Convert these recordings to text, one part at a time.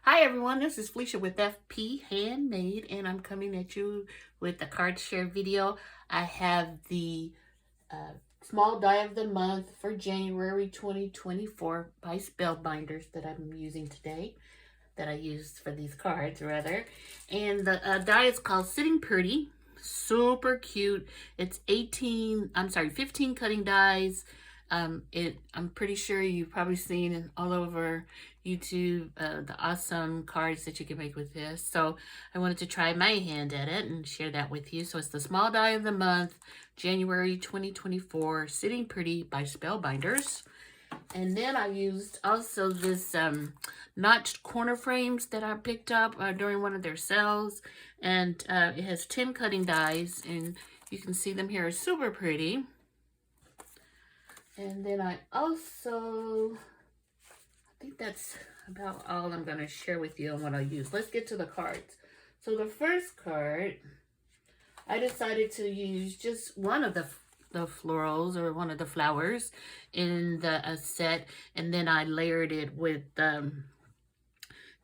Hi everyone, this is Felicia with FP Handmade, and I'm coming at you with a card share video. I have the small die of the month for January 2024 by Spellbinders that I'm using today, that I used for these cards rather. And the die is called Sitting Pretty. Super cute. It's 15 cutting dies. I'm pretty sure you've probably seen it all over YouTube, the awesome cards that you can make with this. So I wanted to try my hand at it and share that with you. So it's the small die of the month, January 2024, Sitting Pretty by Spellbinders. And then I used also this notched corner frames that I picked up during one of their sales. And it has 10 cutting dies, and you can see them here are super pretty. And then I think that's about all I'm going to share with you on what I use. Let's get to the cards. So the first card, I decided to use just one of the florals or one of the flowers in the set, and then I layered it with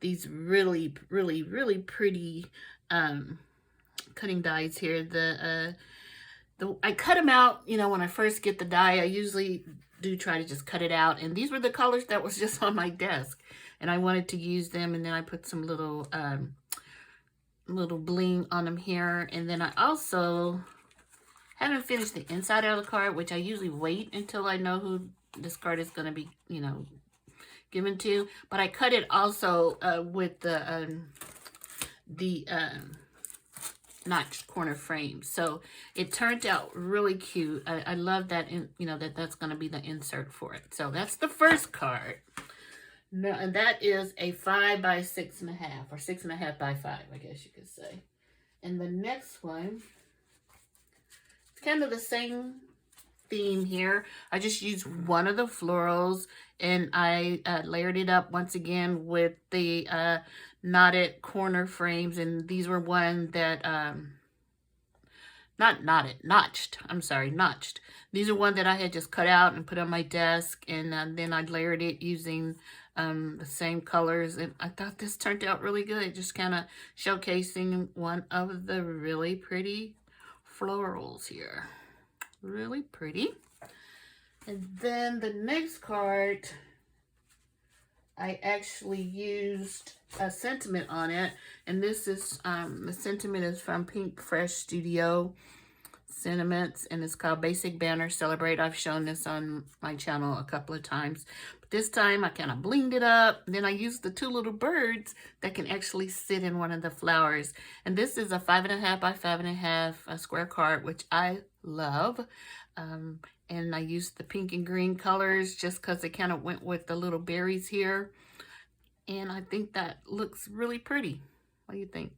these really pretty cutting dies here. I cut them out, you know, when I first get the die. I usually do try to just cut it out, and these were the colors that was just on my desk, and I wanted to use them, and then I put some little bling on them here. And then I also haven't finished the inside of the card, which I usually wait until I know who this card is going to be, you know, given to. But I cut it also with the notched corner frame. So it turned out really cute. I love that, you know, that's going to be the insert for it. So that's the first card. No, and that is a 5 by 6.5, or 6.5 by 5, I guess you could say. And the next one, it's kind of the same theme here. I just used one of the florals, and I layered it up once again with the knotted corner frames. And these were one that notched. I'm sorry, notched. These are one that I had just cut out and put on my desk, and then I layered it using the same colors, and I thought this turned out really good, just kind of showcasing one of the really pretty florals here. Really pretty. And then the next card, I actually used a sentiment on it, and this is the sentiment is from Pink Fresh Studio Sentiments, and it's called Basic Banner Celebrate. I've shown this on my channel a couple of times, but this time I kind of blinged it up. Then I used the two little birds that can actually sit in one of the flowers, and this is a 5.5 by 5.5 square card, which I love. And I used the pink and green colors just because it kind of went with the little berries here, and I think that looks really pretty. What do you think?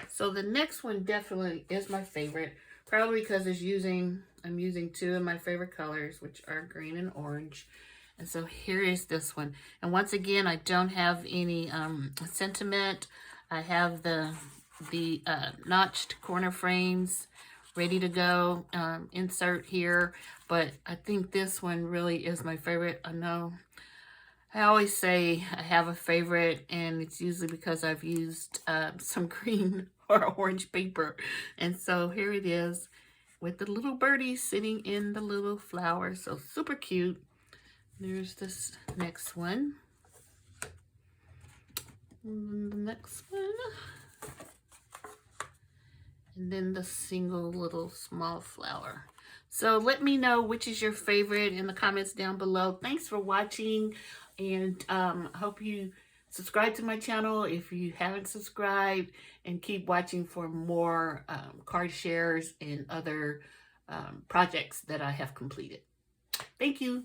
So the next one definitely is my favorite, probably because I'm using two of my favorite colors, which are green and orange. And so here is this one. And once again, I don't have any sentiment. I have the notched corner frames ready to go, insert here. But I think this one really is my favorite. I know I always say I have a favorite, and it's usually because I've used some green or orange paper. And so here it is with the little birdie sitting in the little flower. So super cute. There's this next one. And the next one. And then the single little small flower. So let me know which is your favorite in the comments down below. Thanks for watching, and I hope you subscribe to my channel if you haven't subscribed, and keep watching for more card shares and other projects that I have completed. Thank you.